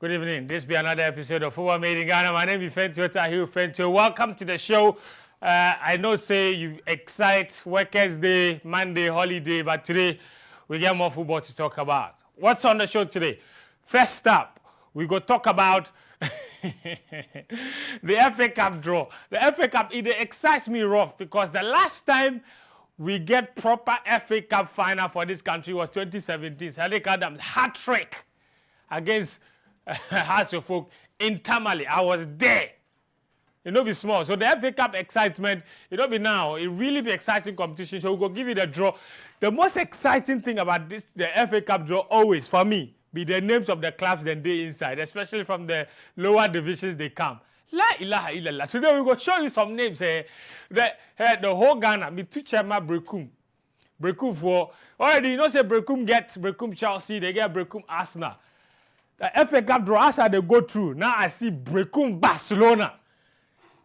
Good evening. This be another episode of Football Made in Ghana. My name is Fentio Tahiru Fentio. Welcome to the show. I know say you excite Workers' Day, Monday, holiday, but today we get more football to talk about. What's on the show today? First up, we go talk about the FA Cup draw. The FA Cup, it excites me rough because the last time we get proper FA Cup final for this country was 2017. Sadiq Adams hat-trick against House of Folk in Tamale. I was there. It don't be small. So the FA Cup excitement, it don't be now. It really be exciting competition. So we'll go give you the draw. The most exciting thing about this, the FA Cup draw, always for me, be the names of the clubs that they inside, especially from the lower divisions they come. La ilaha illallah. Today we go show you some names. The whole Ghana, me two chairman Brekum. Brekum for already, you know, say Brekum get Brekum Chelsea, they get Brekum Arsenal. The FA Cup draw, as they go through, now I see Brekum Barcelona.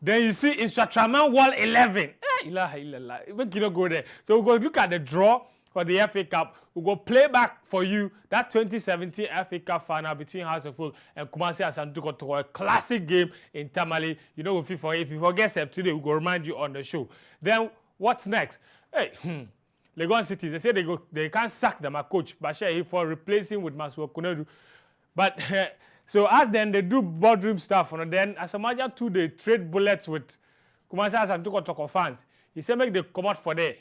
Then you see Instratraman Wall 11. Ilaha illallah. We cannot go there. So we'll go look at the draw for the FA Cup. We'll go play back for you that 2017 FA Cup final between House of Folk and Kumasi Asantuko to a classic game in Tamale. You know, if you forget today, we'll go remind you on the show. Then what's next? Hey, Legon City, they say they can't sack them, a coach, Bashir, for replacing with Maswa Kunedu. But so as then they do boardroom stuff, and then as a matter too, they trade bullets with Kumasi and Toko fans. He said make they come out for there.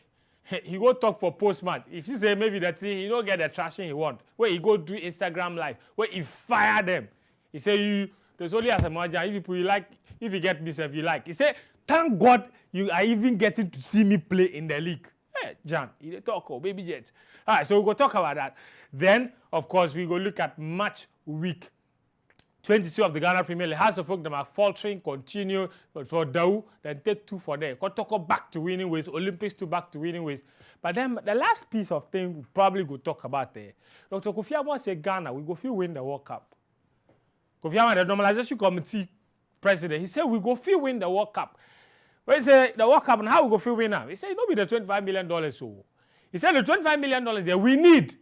He go talk for postmatch. If he say maybe that he don't get the trashing he want, where he go do Instagram live, where he fire them. He say there's only as a matter if you like, if you get this, if you like. He say thank God you are even getting to see me play in the league. Hey, John, he talk baby jets. All right, so we'll go talk about that. Then, of course, we go look at match week 22 of the Ghana Premier League. House of Folk, them are faltering, continue for Dau, then take 2 for them. Kotoko back to winning ways, Olympics 2 back to winning ways. But then the last piece of thing we probably go talk about there. Dr. Kofi Amon say Ghana, we go feel win the World Cup. Kofi Amon, the normalization committee president, he said we go feel win the World Cup. When he say the World Cup and how we go feel win now? He said it don't be the $25 million so. He said the $25 million there we need.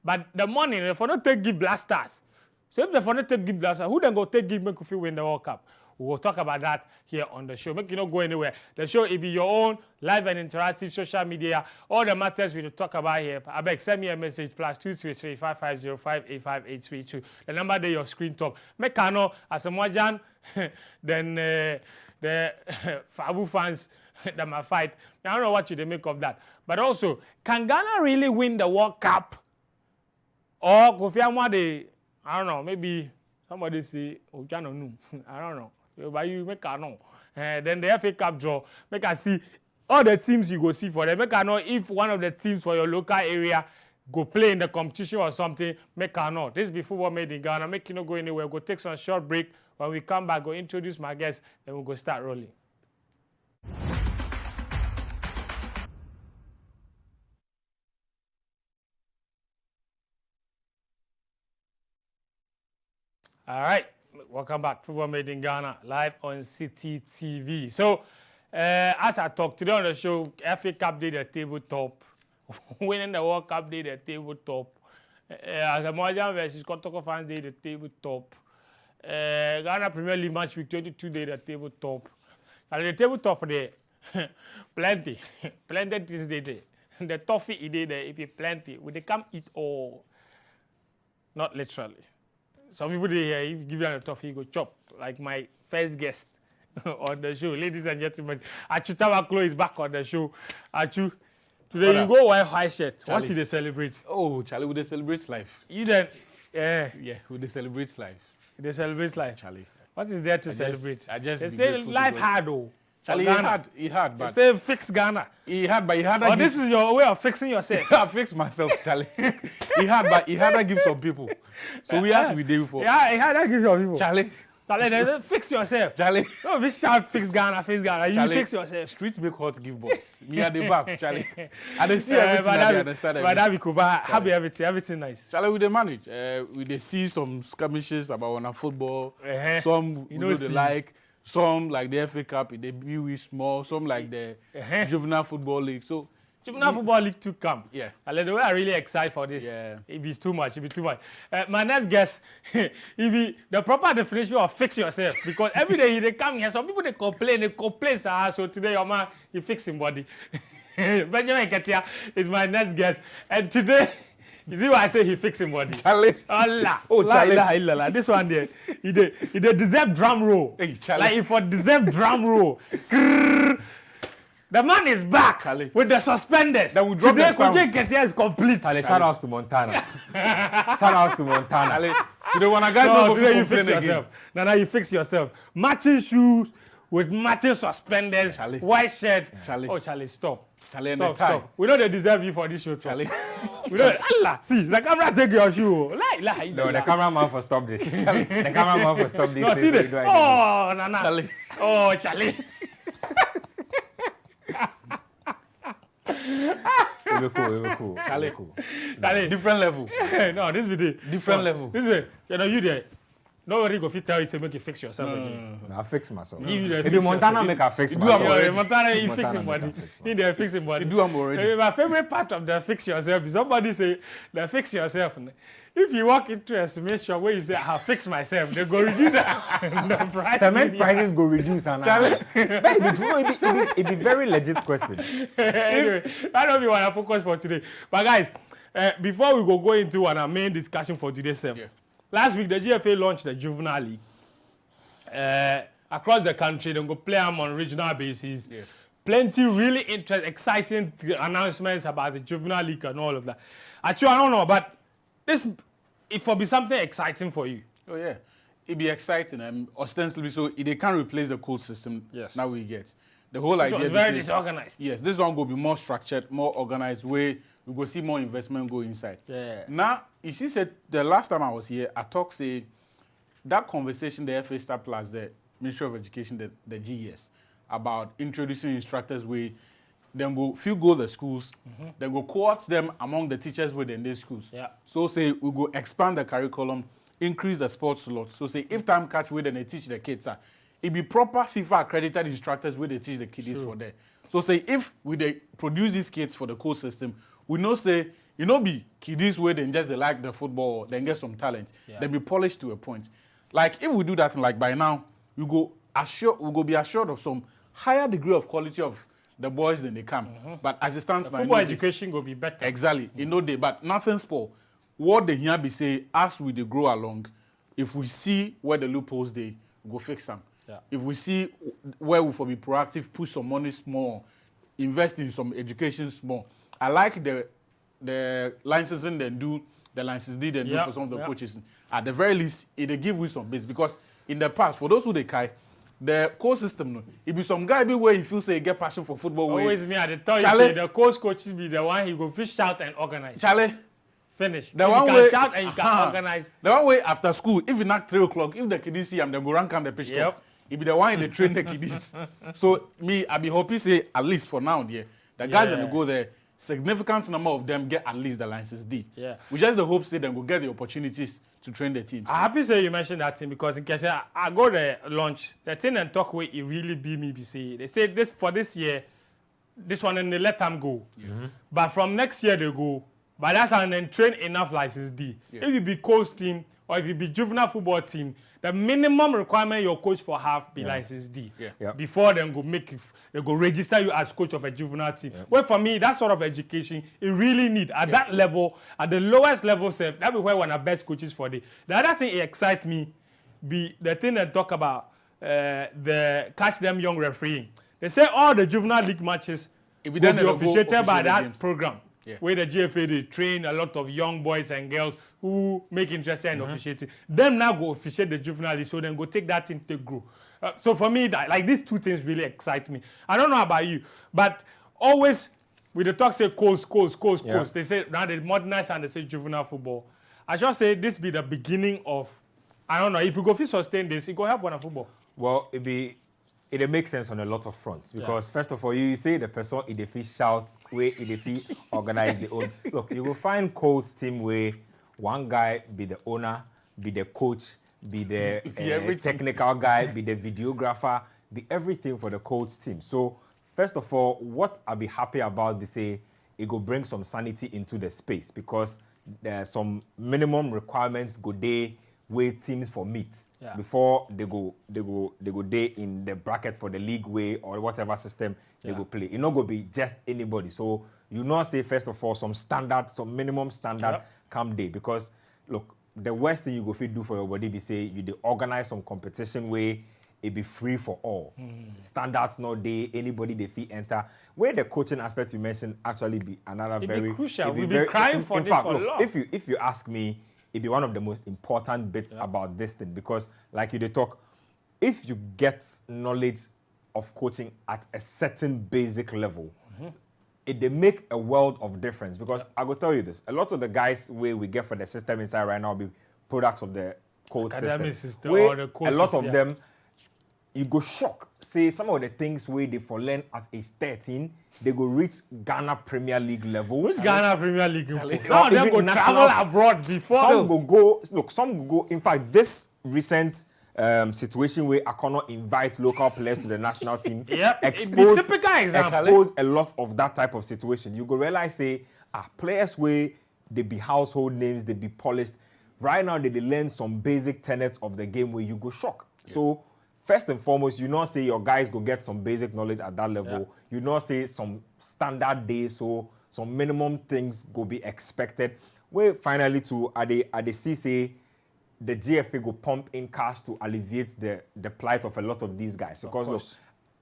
But the money, if we not take give blasters. So if they not take give blasters, who then go take give make you feel win the World Cup? We will talk about that here on the show. Make you not go anywhere. The show will be your own live and interactive social media. All the matters we will talk about here. I beg send me a message +233 5505 85832. The number there your screen top. Make I know as a Mojan, then the Fabu fans that might fight. I don't know what you make of that. But also, can Ghana really win the World Cup? Or Kofi Amon, I don't know, maybe somebody say, oh, I don't know. I don't know. But you make I know. Then the FA Cup draw, make I see all the teams you go see for them. Make I know if one of the teams for your local area go play in the competition or something, make I know. This be Football Made in Ghana. Make you not go anywhere. Go take some short break. When we come back, go introduce my guests, then we'll go start rolling. All right, welcome back. Football Made in Ghana, live on City TV. So, as I talked today on the show, FA Cup did the tabletop. Winning the World Cup did the tabletop. As a Mojan versus Kotoko fans did the tabletop. Ghana Premier League match week 22 did the tabletop. And the tabletop there, plenty things they did. The toffee it did there, if you plenty, will they come eat all? Not literally. Some people here, if you give them a toffee, you go chop. Like my first guest on the show. Ladies and gentlemen, Achu Tabaklo is back on the show. Achu, today you go wear white shirt. Charlie. What should they celebrate? Oh, Charlie, would they celebrate life? You then, Yeah, would they celebrate life? They celebrate life. Charlie. What is there to celebrate? They say life hard though. Charlie, he had, but... They say fix Ghana. He had, but he had... Oh, this is your way of fixing yourself. I fixed myself, Charlie. he had to give some people. So we asked we did before. Yeah, he had to give some people. Charlie, fix yourself. Charlie. No, we shout fix Ghana, fix Ghana. You Charlie, fix yourself. Streets make hot give boys. Me at the back, Charlie. And they see everything and they understand everything. But that we could buy, happy everything nice. Charlie, we they manage. We they see some skirmishes about on football. Some you know they like. Some like the FA Cup, they be small. Some like the Juvenile Football League. So Juvenile Football League 2 come. Yeah. And the way I really excited for this. Yeah. It be too much. My next guest, it be the proper definition of fix yourself. Because every day they come here, some people they complain, sir. So today your man, he fix his body. Benjamin Ketia is my next guest. And today, you see why I say he fix him body? Charlie. Allah. Oh, Charlie. This one there, he deserve drum roll. Hey, Charlie. Like if for deserve drum roll. The man is back Charlie. with the suspenders. Then we drop the sound. Today, Ketia is complete. Charlie, shout outs to Montana. Shout outs to Montana. Charlie, today when a guy No, go today you complain fix again. yourself. Now you fix yourself. Matching shoes with matching suspenders, Charlie. white shirt. Charlie. Oh, Charlie, stop. Charlie and Stop, the tie. stop. We know they deserve you for this show. Charlie. We know. Allah, see, the camera take your shoe. No, the cameraman for stop this. The cameraman for stop this. No, see Please, the. we do Oh, Nana. Charlie. Oh, Charlie. It will be cool. Charlie. It will be cool. Charlie. Different level. No, this video. Different level. This way. You know, you there. Nobody go fit tell you to make you fix yourself again. No, I fix myself. You there If fix the Montana yourself. make I fix do myself. am already. Yeah, Montana, you Montana fix him make body. I fix He there fix him body. You do am already. My favorite part of the fix yourself is somebody say, the fix yourself. If you walk into a cement shop where you say, I'll fix myself, they go reduce the price. Cement prices go reduce and it be very legit question. Anyway, I don't want to focus for today. But guys, before we go into our main discussion for today's Yeah. last week the GFA launched the Juvenile League. Across the country, they go play them on regional basis. Yeah. Plenty really exciting announcements about the Juvenile League and all of that. Actually, I don't know, but this it will be something exciting for you. Oh yeah, it'd be exciting. Ostensibly, so they can't replace the coach system. Yes. Now we get the whole idea. It was be very say- disorganized. Yes, this one will be more structured, more organized. Way we go see more investment go inside. Yeah. Now you see, said the last time I was here, I talked say that conversation the FA Star Plus the Ministry of Education, the GES, about introducing instructors way. Then go field goal the schools, then go cohort them among the teachers within these schools. Yeah. So say we go expand the curriculum, increase the sports slot. So say if time catch with then they teach the kids, it be proper FIFA accredited instructors where they teach the kids for there. So say if we they produce these kids for the coach system, we know say you know be kiddies where they just they like the football, then get some talent, then be polished to a point. Like if we do that, like by now we go be assured of some higher degree of quality of the boys than they come. But as it stands now, Football you know, education will be better. exactly. You know they, but nothing spoil. What they hear be say, as we they grow along, if we see where the loopholes they go fix them. Yeah. If we see where we for be proactive, push some money small, invest in some education small. I like the licensing they do, the license they do Yeah, for some of the yeah. coaches. At the very least, they give you some base because in the past, for those who they kai, the coach system, no, it be some guy be where he feels say he get passion for football. Always me at the time. Charlie. You say the coaches be the one he go fish shout and organize. Charlie, Finish. the If one you way can shout and you can organize. The one way after school, if you knock 3 o'clock, if the kiddies see him, then go rank on the pitch. Yep. Top. It be the one in the train the kiddies. So me, I be happy say at least for now, yeah, the guys Yeah. that go there, significant number of them get at least the license D. Yeah. We just the hope say them will get the opportunities to train the teams. I'm happy say you mentioned that thing because in case I go there launch the thing and talk where it really be me be say they say this for this year, this one and they let them go. But from next year they go. By that time then train enough license D. Yeah. If you be coach team or if you be juvenile football team, the minimum requirement your coach for have be license D. Yeah. Yeah. Before them go make they go register you as coach of a juvenile team. Well, for me, that sort of education, it really need at that level, at the lowest level, self, that be where one of the best coaches for the other thing it excites me be the thing they talk about the catch them young refereeing. They say all the juvenile league matches It be will done be in the officiated by officiated that games. program. Yeah. Where the GFA they train a lot of young boys and girls who make interest in officiating. Them now go officiate the juvenile league, so then go take that thing to grow. So for me, that, like these two things really excite me. I don't know about you, but always with the talk say coast. Yeah. They say now they modernize and they say juvenile football. I just say this be the beginning of, I don't know, if you go fit sustain this, it go help one football. Well, it makes sense on a lot of fronts because first of all, you say the person in the fish shout where in the fish organize the own. Look, you will find coach team where one guy be the owner, be the coach, be the technical guy, be the videographer, be everything for the coach team. So first of all, what I'll be happy about be say it go bring some sanity into the space because there's some minimum requirements go day way teams for meet before they go day in the bracket for the league way or whatever system they go play. It not go be just anybody. So you not say first of all some standard, some minimum standard come day because look, the worst thing you go fit do for your body be say you dey organize some competition way it be free for all. Standards not day, anybody they fit enter. Where the coaching aspect you mentioned actually be another It'd be crucial. We've been crying for in this fact, for look, long. if you ask me, it'd be one of the most important bits about this thing because like you they talk, if you get knowledge of coaching at a certain basic level, they make a world of difference because I go tell you this, a lot of the guys where we get for the system inside right now be products of the coach system. Or the coach a lot system, of them, you go shock. Say some of the things where they for learn at age 13, they go reach Ghana Premier League level. Which Ghana Premier League? Some Some of them go travel abroad before. Some go. In fact, this recent situation where I cannot invite local players to the national team. Expose a lot of that type of situation. You go realize say, players where they be household names, they be polished. Right now, they learn some basic tenets of the game where you go shock. So first and foremost, you not say your guys go get some basic knowledge at that level. You not say some standard days, so some minimum things go be expected. Where finally to at the say the GFA go pump in cash to alleviate the plight of a lot of these guys. Because look,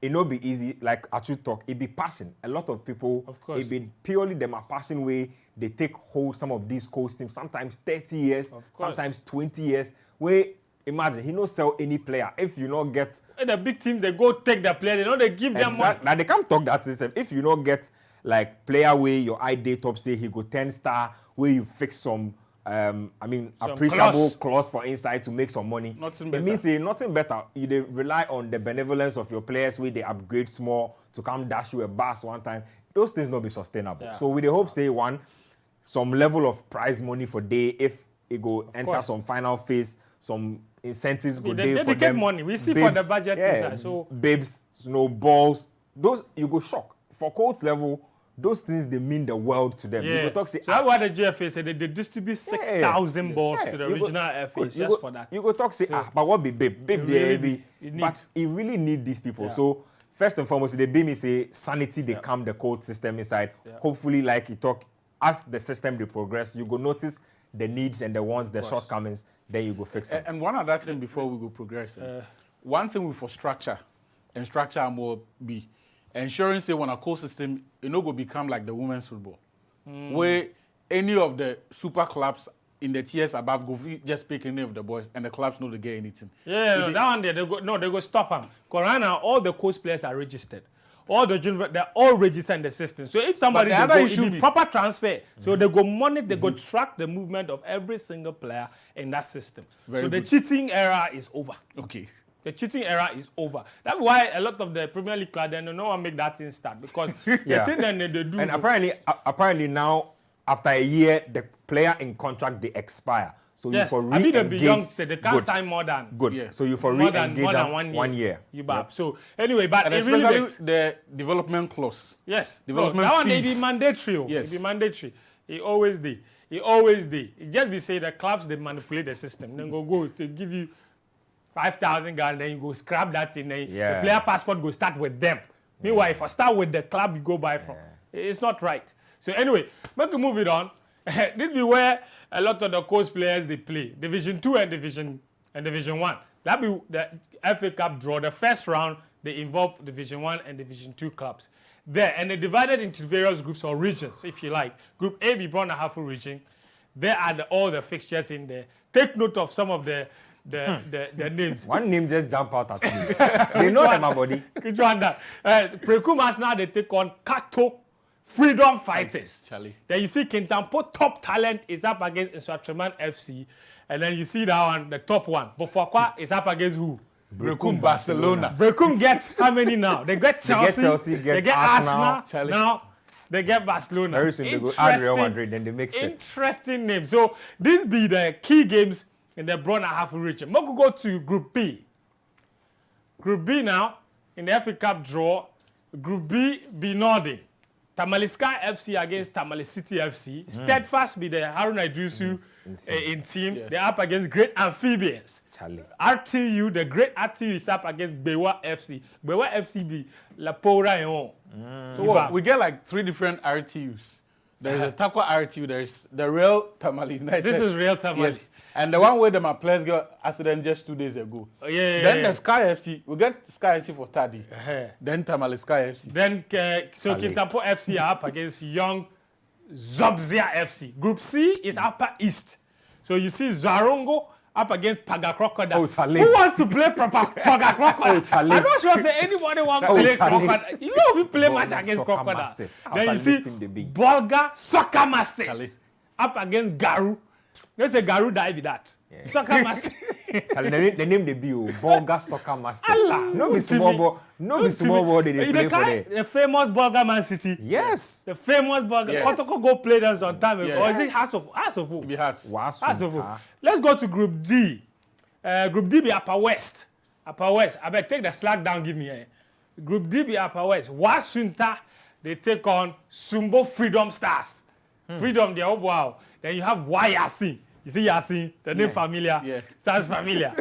it not be easy, like Achu talk, it be passion. A lot of people, it be purely them a passion way they take hold some of these coach teams, sometimes 30 years, sometimes 20 years, where imagine he no sell any player if you not get the big team they go take the player, they give them money. Now they can't talk that system. If you not get like player where your ID top say he go 10-star where you fix some appreciable clause for inside to make some money. It means nothing better. You they rely on the benevolence of your players where they upgrade small to come dash you a bus one time. Those things not be sustainable. So we hope say some level of prize money for day if it go enter some final phase, some incentives go day for them. Get money. We see babes, for the budget. So babes, snowballs, those you go shock. For coach level, those things they mean the world to them. You go talk say, so that's why the GFA said they distribute 6,000 balls to the regional FAs just for that. You go talk say, but what be babe? Babe they be, but you really need these people. So first and foremost, they be me say sanity they calm the coach system inside. Hopefully, like you talk, as the system they progress, you go notice the needs and the wants, the shortcomings, then you go fix it. And one other thing before we go progress, one thing for structure, and structure will be ensuring say when a coach system, it no go become like the women's football, where any of the super clubs in the tiers above go just pick any of the boys and the clubs know they get anything. That one there, they go stop them. Because right now all the coach players are registered. All the junior, they're all registered in the system. So if somebody it be proper transfer, so they go monitor, they go track the movement of every single player in that system. The cheating era is over. The cheating era is over. That's why a lot of the Premier League clubs, they don't want to make that thing start because the thing that they do. And apparently now, after a year, the player in contract they expire. So you for re-engage. The youngster, they can't sign more than. So you for re-engage more than 1 year. So anyway, but and especially really the development clause. Development that one may be mandatory. It be mandatory. It always did. It just be say the clubs they manipulate the system. Then go to give you 5,000 Ghana, then you go scrap that thing. Then the player passport go start with them. Meanwhile, if I start with the club you go buy from, it's not right. So anyway, make we move it on. This be where a lot of the coach players they play Division 2 and Division 1. That be the FA Cup draw. The first round they involve Division 1 and Division 2 clubs. There and they divided into various groups or regions, if you like. Group A be Brown and Hafu region. There are all the fixtures in there. Take note of some of the names. One name just jump out at me. They know them, my body. Which one that? Brekum Chelsea they take on Kato Freedom Fighters. Charlie. Then you see Kintampo top talent is up against Instructman FC. And then you see that one, the top one. Bofakwa is up against who? Brekum Barcelona. Brekum get how many now? They get Chelsea, they get Arsenal. Now they get Barcelona. Very soon they go add Real Madrid, then they make sense. Interesting name. So these be the key games in the Brown and Hafu region. We'll go to Group B. Group B now, in the FA Cup draw, Group B, Northern. Tamale Sky FC against Tamale City FC. Steadfast be the Haruna Idrisu in team. Yes. They're up against Great Amphibians. Charlie. RTU, the Great RTU is up against Bewa FC. Bewa FC be La Pora and all. So what, we get like 3 different RTUs. There's a Takwa RTU, there's the real Tamale United. This is real Tamale. Yes. And the one where my players got accident just 2 days ago. Then the Sky FC, we get Sky FC for Tadi. Then Tamale Sky FC. Then so Kintampo FC are up against Young Zobzia FC. Group C is Upper East. So you see Zarongo up against Paga Crocodile. Oh, Charlie. Who wants to play proper Paga Crocodile? Oh, Charlie. I'm not sure say anybody wants to Oh, play Charlie. Crocodile. You know if you play Bolga match against Soccer Crocodile. Masters. Then you Outside see this team, they big. Bolga Soccer Masters Charlie. up against Garu. Let's say Garu die with that. Soccer Masters. Charlie, the name they be Bolga Soccer Masters. Allah. No be small ball. No be small ball they play for there. The famous Bolga Man City. Yes. The famous Bolga. Yes. Kotoko go play them sometime ago. Yes. Or is it House of Hope? Be Hearts. Wasu. That's over. Let's go to Group D. Group D be Upper West. Upper West. I better take the slack down, give me a. Group D be Upper West. Wasunta, they take on Sumbo Freedom Stars. Freedom, they are wow. Then you have Yasin. You see Yasin, the name familiar. Yeah. Sounds familiar.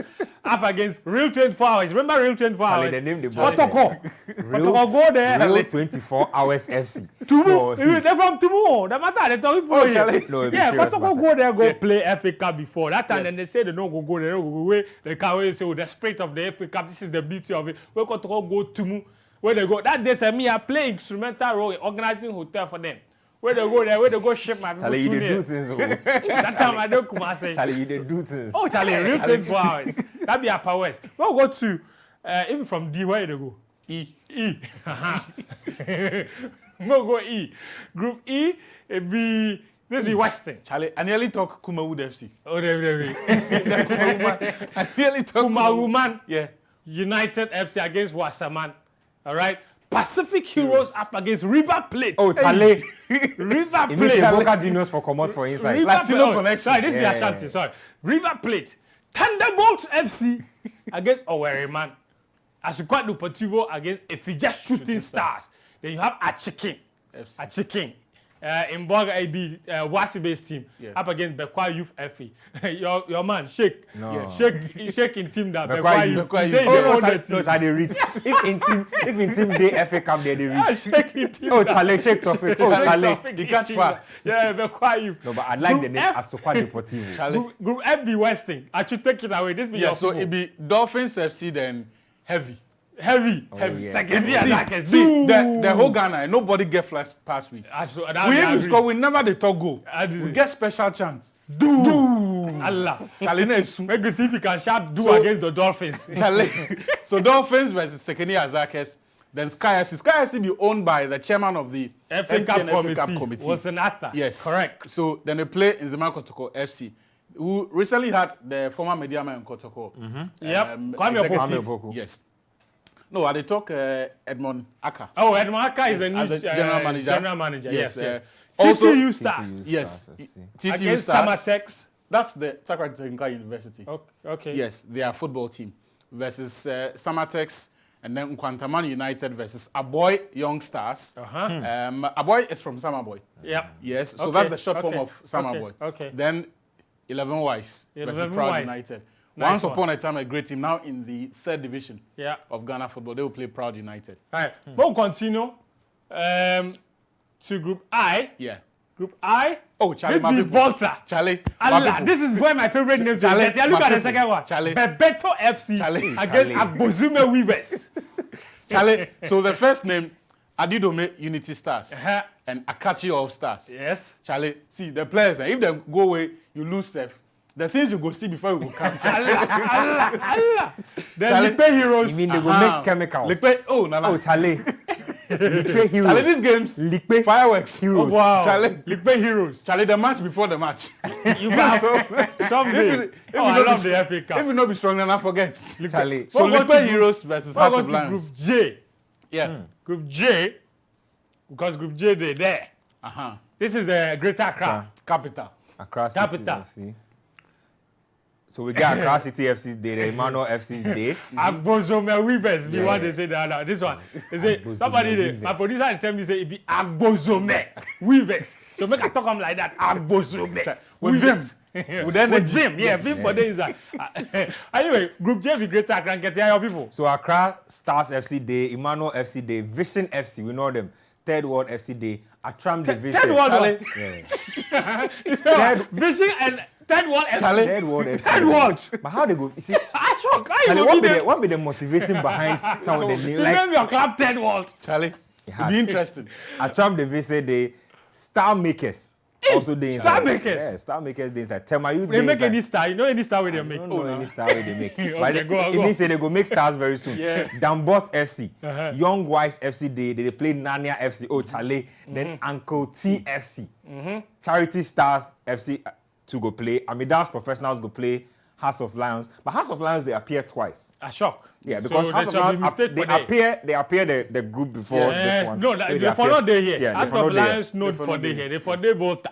Up against Real 24 Hours. Remember Real 24 Charlie, Hours? the name they Kotoko. Kotoko go there. Real 24 hours FC. Tumu. No, see. They're from Tumu. The matter, they talking Oh, about Charlie. No, it be yeah, serious Kotoko matter. go there, go play FA Cup before. That time, Yeah. then they say they don't go, they don't go away. They can't wait, say, oh, the spirit of the FA Cup, this is the beauty of it. Where Kotoko go Tumu, where they go. That day, say, me, I play instrumental role in organizing hotel for them. Where they go there, where they go ship my people Charlie, you to dey there. do things. Oh. That time, I don't come and say, Charlie, you dey do things. oh, Charlie, Real 24 Hours. That be Upper West. We'll go to, even from D, where they go? E. E. We'll go E. Group E, it be, this be Western. Charlie, I nearly talk Kumawood FC. Oh, there. I nearly talk Kumawoman Yeah. United FC against Wasserman. All right. Pacific Heroes up against River Plate. Oh, Charlie. River It means Plate. the Boca Juniors for comot for inside. River Latino Plate. connection. Sorry, this Yeah. is Ashanti. Sorry. River Plate. Thunderbolts FC against Owerri Man. Asukwadu Portivo against Efija Shooting Stars. Then you have Achikin. FC. Achikin. In Boga AB, Wasi-based team, Yeah. up against Bekwa Youth FA. your man, Sheikh. No. Yeah, Sheikh in team that Bekwa Bekwa Youth. Youth. Bekwa He Youth. say he Oh dey no, own the Charlie, team. no, Charlie reach. If in team day FA Cup they reach. Sheikh in team Oh, that- Charlie, shake Toffee. Oh, Sheikh Charlie. Toffee You in catch team fire. that- Yeah, Bekwa Youth. No, but I like the Group name F. Asokwa Deportivo. Charlie. Group F be Westing. I should take it away. This be Yeah, your so football. it be Dolphins FC then heavy. Heavy. yeah. Second year, See, the whole Ghana, nobody get flash past week. We even score, we never they talk goal. I agree. We get special chance. Allah. Charlie, na esu. Maybe see if you can shout do So- against the Dolphins. Charlie. So Dolphins versus Sekeni Azakes. Then Sky FC. Sky FC be owned by the chairman of the FA Cup MTN committee. Was an actor. Yes. Correct. So then they play in Zema Kotoko FC, who recently had the former media man in Kotoko. Yep. Kwame executive- Opoku. Yes. No, I they talk Edmond Aka. Oh, Edmaka is the As new the general manager. General manager. Yes. Yes, Also, also- TTU Stars Yes. TTU against Stars. Samatex. That's the Takrady Technical University. Okay. Yes, their football team versus Samatex, and then Nkwantaman United versus Aboy Young Stars. Aboy is from Samaboy. Yep. Yes, so Okay, that's the short form okay, of Samaboy. okay. Then 11 Wise versus 11 Proud Wise. United. Nice Once one. upon a time, a great team. Now in the 3rd division Yeah. of Ghana football, they will play Proud United. All right. We'll continue to Group I. Yeah. Group I. Oh, Charlie, This my be people. Volta. Charlie, my Allah, people. this is one of my favorite names. Charlie, Look my at the people. second one. Charlie. Bebeto FC Charlie. against Agbozume Weavers. Charlie, so the first name, Adidome Unity Stars Uh-huh. and Akachi All Stars. Yes. Charlie, see the players, if they go away, you lose safe. The things you go see before you go come. Allah. Then Charlie. Lipe Heroes. You mean they go Uh-huh. mix chemicals? Likpe, oh, Nana. Oh, Charlie. Lipe Heroes. Charlie, these games, Likpe fireworks. Heroes. Oh, wow. Charlie. Lipe Heroes. Charlie, the match before the match. You got someday. If you I don't love be the FA Cup. If you not be strong, then I forget. Charlie. So We'll go Likpe to Heroes versus We'll Heart go of to Lions. Group J. Yeah. Group J, because Group J they're there. Uh-huh. This is the Greater Accra. Capital. Accra City Capital. FC. So we get Accra City FC's day, the Emmanuel FC's day. Agbozome Weavers, the one they say that. This one. They say, somebody, my producer tell me, say, it be Agbozome Weavers. So make I talk them like that. Agbozome. With him. With him. Yeah, Vim for days. Anyway, Group J be greater Accra and get your people. So Accra Stars FC day, Emmanuel FC day, Vision FC, we know them. Third World FC day, Atram Division. Third World. Yeah. Vision and Third World FC. Third World FC. Third World. But how they go? You see, I shock. Charlie, what be the motivation behind some of the names? Like, name your club Third World. Charlie, it'd be interesting. Atram Division day, Star Makers. Also they inside. Star Makers. Yeah, Star Makers they inside. Tell my you they make any star. You know any star where they make? I don't know any star where they make. But Okay, go on. It means say they go make stars very soon. Yeah. Dambot FC, Young Wise FC they play Nania FC. Oh Charlie. Then Uncle T FC. Charity Stars FC to go play. Amidas Professionals go play House of Lions. But House of Lions they appear twice. A shock. Yeah, because so House of Lions they appear the group before this one. No, they for not there here. Yeah, House of Lions not for there here. They for there Volta.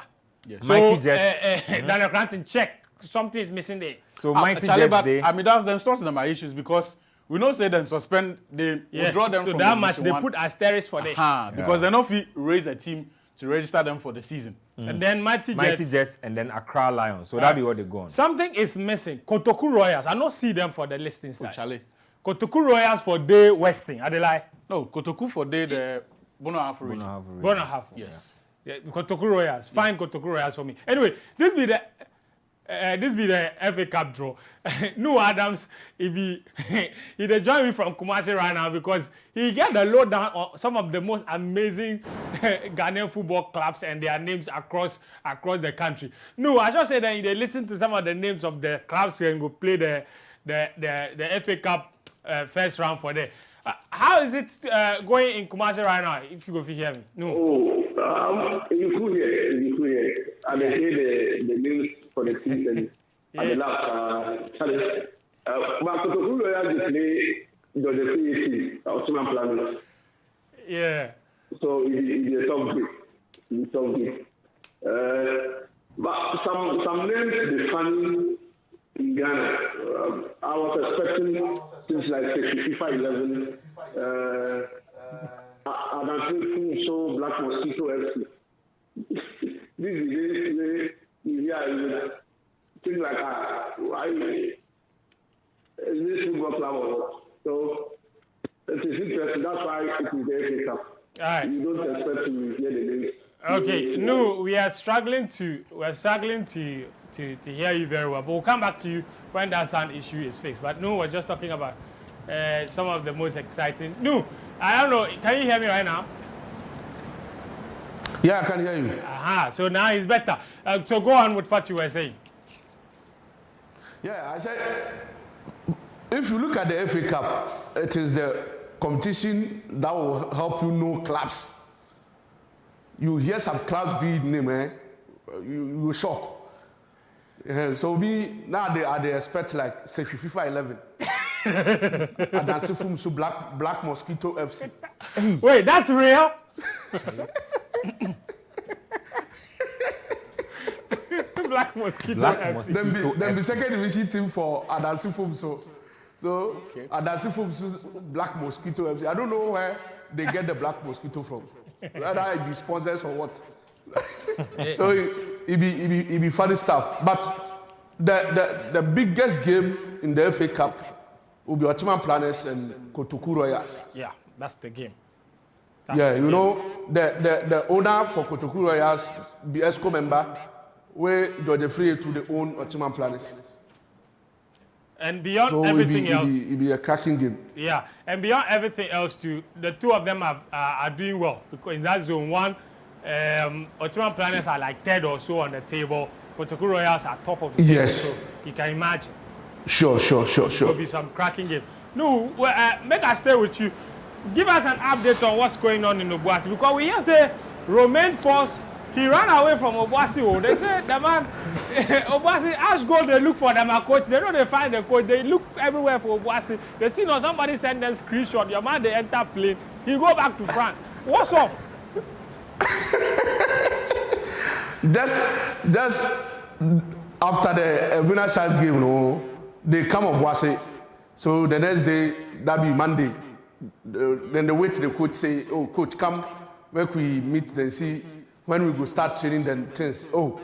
Yes. So, Mighty Jets. Daniel Cranton check. Something is missing there. So Mighty Charlie, Jets but they I mean that's them sorting them are issues because we don't say them suspend they withdraw them so from that the match Division they One. put asterisk for there. Because they don't raise a team to register them for the season. And then Mighty Jets. Jets and then Accra Lions. So that be what they go on. Something is missing. Kotoku Royals. I don't see them for the listing side. Charlie. Kotoku Royals for day Westing. Are they lie? No, Kotoku for the Bono Half region. Bona half. Yes. Yeah, Kotoku Royals. Fine Kotoku Royals for me. Anyway, this be the FA Cup draw. No Adams, he join me from Kumasi right now because he get the lowdown on some of the most amazing Ghanaian football clubs and their names across the country. No, I just say that they listen to some of the names of the clubs who go play the FA Cup first round for them. How is it going in Kumasi right now? If you go hear me, no. You could hear. And they say the names for the season and the last challenge. But Kotoku Royals play the free Ottoman Planet. Yeah. So it's a tough game. It's a tough game. But some names they funny in Ghana. I was expecting things like FIFA 11. I don't show Black Mosquito FC. This is things like why is this football club or what? So it is interesting. That's why it is the FA Cup. All right. You don't expect to hear the names. Okay. No, we are struggling to hear you very well. But we'll come back to you when that sound issue is fixed. But no, we're just talking about some of the most exciting. No, I don't know. Can you hear me right now? Yeah, I can hear you. Aha. So now it's better. So go on with what you were saying. Yeah, I said, if you look at the FA Cup, it is the competition that will help you know clubs. You hear some clubs being named, you will shock. So now they expect like say FIFA 11. And that's from so Black Mosquito FC. Wait, that's real? Black Mosquito FC. Then the second division team for Adansi Fum so Adansi Fum Black Mosquito FC. I don't know where they get the Black Mosquito from. Whether it be sponsors or what. So it be funny stuff. But the biggest game in the FA Cup will be Ottoman Planners and Kotoku Royals. Yeah, that's the game. You know, the owner for Kotoku Royals, the ESCO member, where George Free to the own Ottoman Planners. And beyond so everything else, it'll be a cracking game. Yeah, and beyond everything else too, the two of them are doing well because in that zone one, Ottoman Planners are like third or so on the table. Kotoku Royals are top of the table. Yes. So you can imagine. Sure. There'll be some cracking game. No, make us stay with you. Give us an update on what's going on in Obuasi because we hear say Romain Force. He ran away from Obuasi. Oh, they say the man, Obuasi, Ash go, they look for them, a coach. They know they find the coach. They look everywhere for Obuasi. They see now somebody send them screenshot. Your man, they enter plane. He go back to France. What's up? That's after the winner chance game, no, they come up Boise. So the next day, that be Monday. Then they wait the coach say, oh, coach, come, make we meet, then see when we go start training, then things. Oh,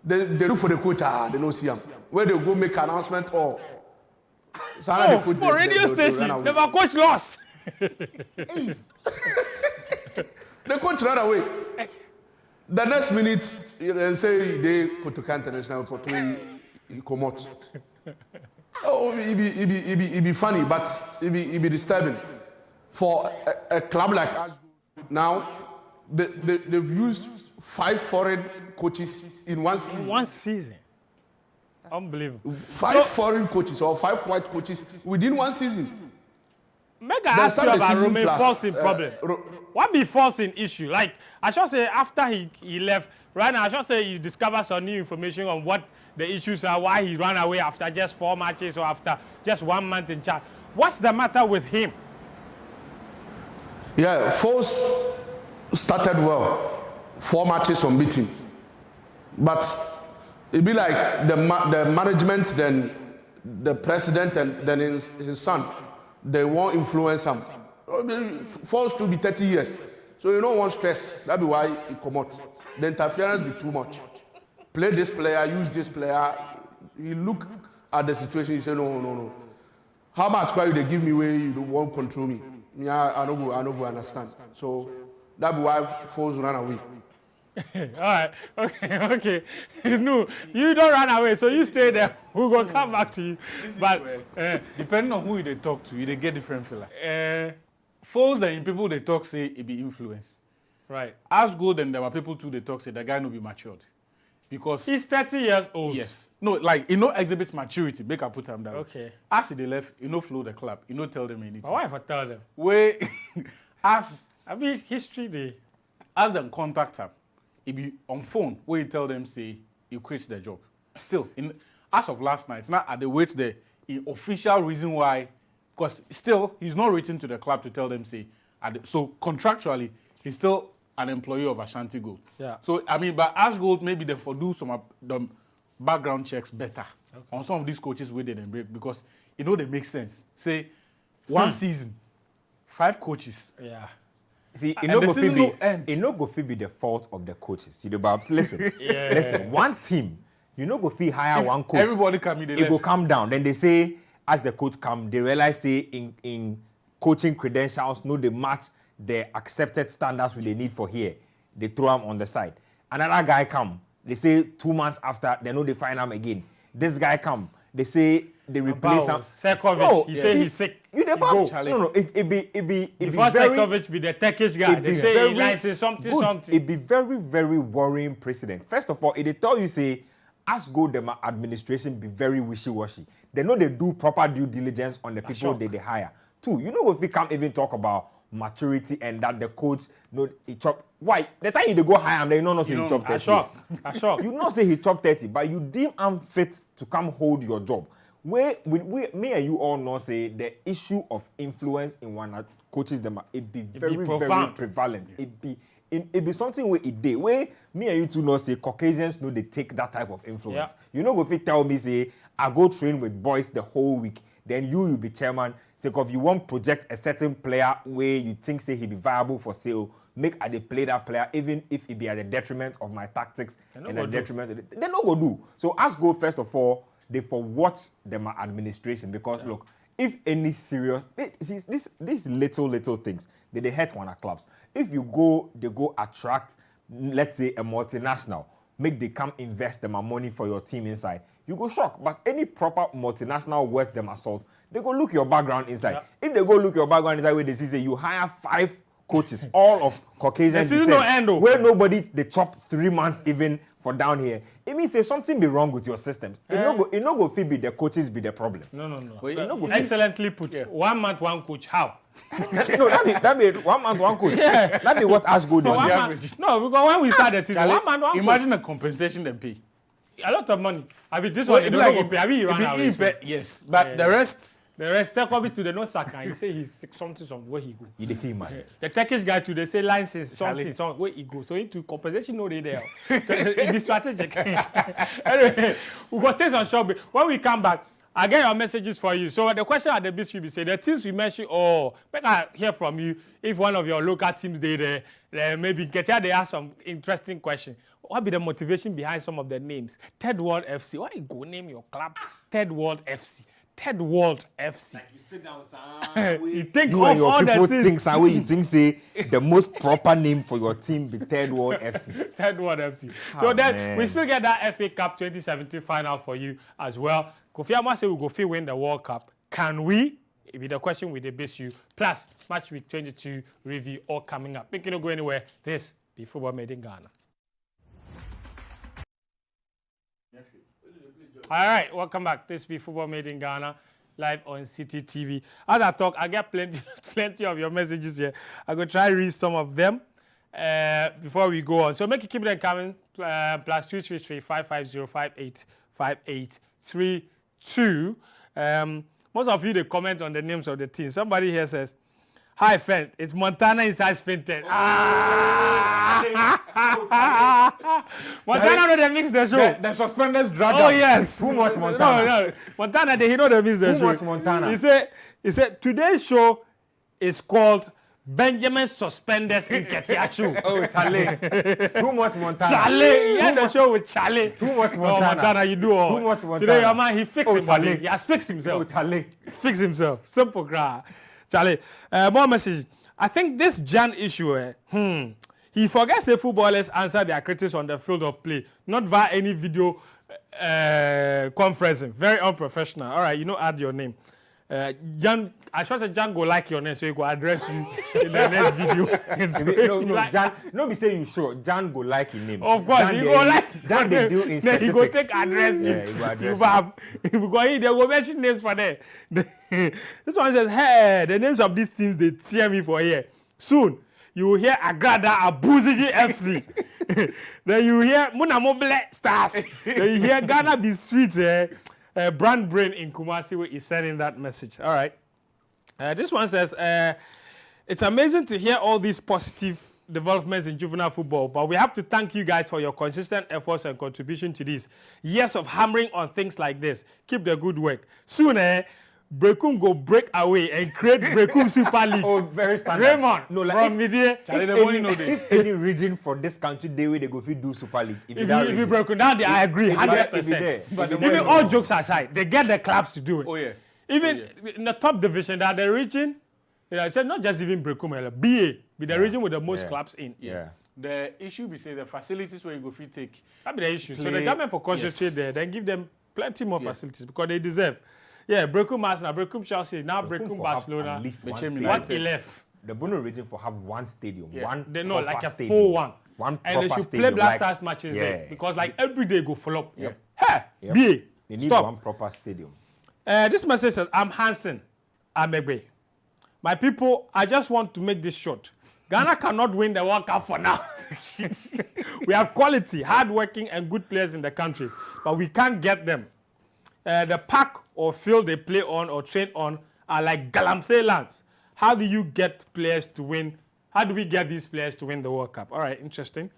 they look for the coach, they don't see him. Where they go make announcement or for radio station, never coach lost. The coach ran away. The next minute, they say they go to international for to come out. Oh, it be funny, but it be disturbing for a club like us. Now, they've used 5 foreign coaches in one season. One season. Unbelievable. 5 foreign coaches or 5 white coaches within one season. Mega ask you about Romain Forcing problem. What be Forcing issue? Like, I should say after he left, right now, I should say you discover some new information on what the issues are, why he ran away after just 4 matches or after just 1 month in charge. What's the matter with him? Yeah, Force started well. 4 matches unbeaten. But it be like the management, then the president, and then his son. They won't influence him. Forced to be 30 years. So you don't want stress. That's why he come out. The interference be too much. Play this player, use this player. You look at the situation, you say, no. How much quite they give me where you won't control me? I don't go understand. So that's why Force run away. All right. Okay. No, you don't run away, so you stay there. We're going to come back to you. But depending on who they talk to, they get different feel. False and people they talk say it be influence. Right. As good, and there were people too they talk say the guy no be matured. Because he's 30 years old. Yes. No, like exhibits maturity. Make I put him down. Okay. As they left, flow the club. Tell them anything. Why if I tell them? Where history day. As them contact him, it be on phone where you tell them say he quits the job. Still, as of last night, now at the wait the official reason why, because still he's not written to the club to tell them say, so contractually he's still an employee of Ashanti Gold. Yeah. So but as Gold maybe they for do some the background checks better on some of these coaches where they didn't break because they make sense. Say 1 season, 5 coaches. Yeah. See, it no go be the fault of the coaches. You know, but listen, listen. One team, you no go fee hire one coach. Everybody come in. It go come down. Then they say, as the coach come, they realize say in coaching credentials, no, they match the accepted standards we they need for here. They throw him on the side. Another guy come. They say 2 months after, they know they find him again. This guy come. They say they replace him. Sekovic, he say he's sick. You the no. It be before very, Sekovic be the Turkish guy. They say he likes something. It be very, very worrying precedent. First of all, it they tell you say, as go the administration be very wishy-washy. They know they do proper due diligence on the people they hire. 2, if we can't even talk about maturity and that the coach he chop. Why? The time you go hire him, they not say he chop 30. You not say he chop 30, but you deem unfit to come hold your job. Me and you all know say the issue of influence in one coaches them it be very prevalent. Yeah. It be something where it day where me and you two know say Caucasians know they take that type of influence. Yeah. You know go fit tell me say I go train with boys the whole week. Then you be chairman. Say if you want project a certain player where you think say he be viable for sale, make I they play that player even if it be at the detriment of my tactics and the detriment. They no go do. So as go first of all, they for watch them administration because look, if any serious these little things they hurt one of clubs. If you go, they go attract, let's say a multinational, make they come invest them money for your team inside. You go shock, but any proper multinational worth them assault, they go look your background inside. Yeah. If they go look your background inside where they see say you hire 5 coaches, all of Caucasian descent, where nobody they chop 3 months even for down here. It means say something be wrong with your systems. It no go fit be the coaches be the problem. No. Excellently put. Yeah. 1 month, 1 coach. How? No, that be 1 month, 1 coach. Yeah. That be what us go do. No, because when we start the season, 1 month, 1 coach. Imagine the compensation they pay. A lot of money. I mean, this one, they don't go pay. I mean, you run away. Yes, but the rest, The rest second to the no Saka. He say he's something where he go. You defeat massive. The Turkish guy too, they say lines is something where he go. So into compensation no they there. So it be strategic. Anyway, we got things on shop. When we come back, I get your messages for you. So the question at the beach should be say the things we mentioned, better hear from you. If one of your local teams there, maybe get here they ask some interesting question. What be the motivation behind some of the names? Third World FC. Why you go name your club? Third World FC. Third World FC. Like you sit down, son. You think You of and your all people the things. think some way you think say the most proper name for your team be Third World FC. Third World FC. So then man. we still get that FA Cup 2017 final for you as well. Kofi Amwa say we go fit win the World Cup. Can we? It be the question with the base you. Plus match week 22 review all coming up. Think you don't go anywhere. This be Football Made in Ghana. All right, welcome back. This be Football Made in Ghana, live on City TV. As I talk, I get plenty of your messages here. I'm going to try to read some of them before we go on. So make you keep them coming. Plus 233 550 5832. Most of you, they comment on the names of the team. Somebody here says, hi, friend. It's Montana inside Spinted. Montana know they mix the show. The suspenders drag Oh, out. yes. Too much Montana. No. Montana, he know they mix the Too show. much Montana. He said, today's show is called Benjamin Suspenders in Ketiachu. Oh, Charlie. Too much Montana. Charlie, you had the show with Charlie. Too much Oh, Montana. Montana, you do all. Too much Montana. Today, your man, he fixed him. Charlie. He has fixed himself. Oh, Charlie. Fix himself. Simple gra. Charlie, more message. I think this Jan issue, he forgets the footballers answer their critics on the field of play, not via any video conferencing. Very unprofessional. All right, add your name. Jan, I sure say Jan go like your name, so he go address you in the next video. No, Jan. No, be say you sure. Jan go like his name. Of course, Jan he dey- go like. Jan they deal in Then specifics. he go take address you. Yeah, he go address Because he go mention names for them. This one says, hey, the names of these teams they tear me for here. Soon you will hear Agrada Abuzigi FC. Then you hear Munamobile Stars. Then you hear Ghana be sweet. Brand Brain in Kumasi is sending that message. All right. This one says, it's amazing to hear all these positive developments in juvenile football, but we have to thank you guys for your consistent efforts and contribution to this. Years of hammering on things like this. Keep the good work. Soon, Brekum go break away and create Brekum Super League. Oh, very standard. Raymond, No, like from Media. if any region for this country they way they go fit do Super League. If If you break it down, I agree, If you 100%. there, but the Even money all no. jokes aside, they get the clubs to do it. Oh, yeah. Even in the top division, that the region, I said not just even Brekum, BA, be the region with the most Yeah. clubs in. Yeah. The issue be say the facilities where you go fit take. That be the issue. So the Play- government for concentrate yes. there, then give them plenty more facilities because they deserve. Yeah, Brekum Arsenal, Brekum Chelsea, now Brekum for have Barcelona. At least one Became stadium. What he left? The Bono region for have one stadium, Yeah. one They know proper like a stadium, full one. one And they proper should play stadium, Black like- Stars matches there Yeah. because like every day go full up. Yep. Hey, Yep. BA, They need stop. one proper stadium. This message says, I'm Hansen Amegbe. My people, I just want to make this short. Ghana cannot win the World Cup for now. We have quality, hardworking, and good players in the country, but we can't get them. The park or field they play on or train on are like Galamsey lands. How do you get players to win? How do we get these players to win the World Cup? All right, interesting.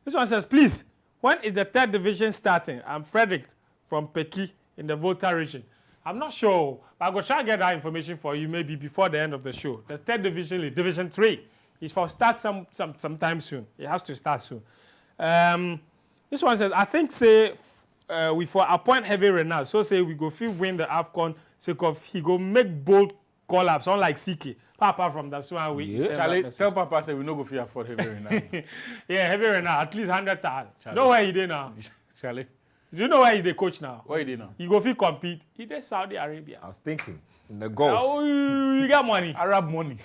This one says, please, when is the third division starting? I'm Frederick from Peki in the Volta region. I'm not sure, but I'm going to try and get that information for you maybe before the end of the show. The third division league, Division 3, is for start sometime soon. It has to start soon. This one says, I think, say, we for appoint heavy Renal, so say we go fit win the AFCON, sake of he go make bold call-ups, unlike CK. Apart from that, so we send that Charlie, message. tell Papa say we no go fit afford heavy right now. Yeah, heavy Renal, at least 100,000. Charlie. Know where he did now? Charlie, Do you know where he the coach now? what you did now? He go fit compete. He did Saudi Arabia. I was thinking in the Gulf. Oh, you got money. Arab money.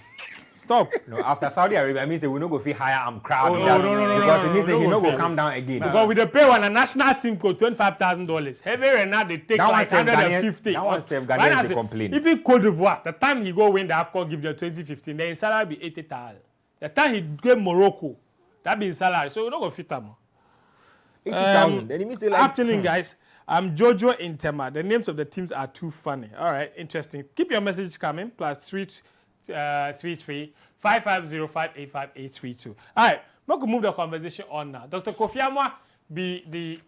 Stop. No, after Saudi Arabia, I mean, say we no go fit hire crowd. Oh, that, no, because no, it means no, say he no no go go fit. come down again. Because with the pay when a national team go $25,000. Heavy Renal they take That one like save 150. That one save Right Ghanaians now, they say, complain. Even Cote d'Ivoire, the time he go win the AFCON, give them 2015, then his salary be 80,000. The time he get Morocco, that be his salary. So we don't go fit him. 80,000. Then it means say like Afternoon, guys. I'm Jojo in Tema. The names of the teams are too funny. All right, interesting. Keep your message coming. +333 5505 85832. All right, we can move the conversation on now. Dr. Kofi Amwa be the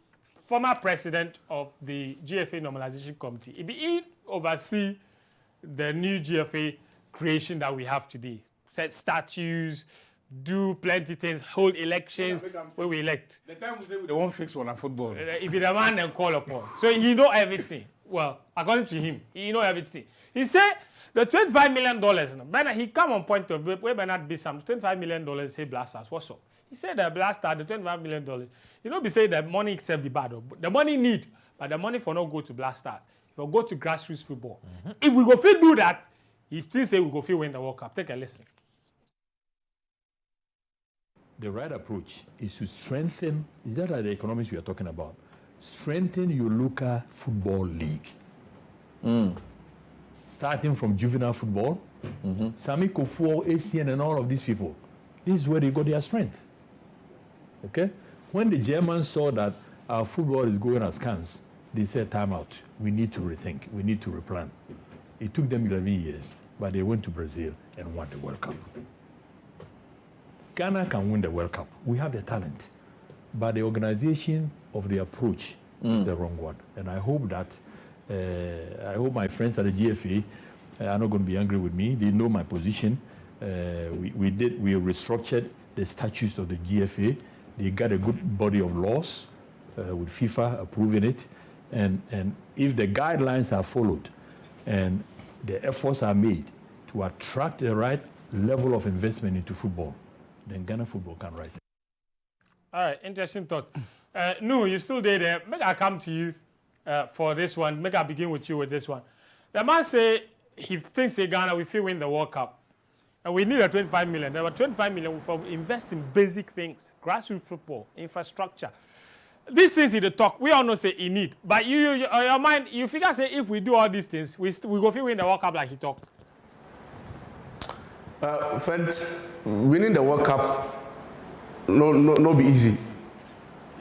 former president of the GFA Normalization Committee. He be oversee the new GFA creation that we have today. Set statutes, do plenty things, hold elections where we elect. The time we say they won't fix one on football. If he's the man, then call upon. So he know everything. Well, according to him, he know everything. He said the $25 million, Bernard, he come on point of where Bernard be some $25 million, say blasters. What's up? He said the blaster, the $25 million. You know, be say the money itself be bad. The money need, but the money for not go to blasters. If we go to grassroots football. If we go fit do that, he still say we go fit win the World Cup. Take a listen. The right approach is to strengthen, is that the economics we are talking about? Strengthen your local football league. Starting from juvenile football, Sami Kofo, ACN, and all of these people. This is where they got their strength. Okay? When the Germans saw that our football is going askance, they said, time out. We need to rethink. We need to replan. It took them 11 years, but they went to Brazil and won the World Cup. Ghana can win the World Cup. We have the talent. But the organization of the approach is the wrong one. And I hope that, I hope my friends at the GFA are not going to be angry with me. They know my position. We restructured the statutes of the GFA. They got a good body of laws with FIFA approving it. And if the guidelines are followed and the efforts are made to attract the right level of investment into football, then Ghana football can rise. All right, interesting thought. No, you still there. Make I come to you for this one. Make I begin with you with this one. The man say he thinks that Ghana will still win the World Cup. And we need a 25 million. There were 25 million for invest in basic things, grassroots football, infrastructure. These things in the talk, we all know say he need. But your mind, you figure say if we do all these things, we go win the World Cup like he talked. Friends, winning the World Cup no be easy.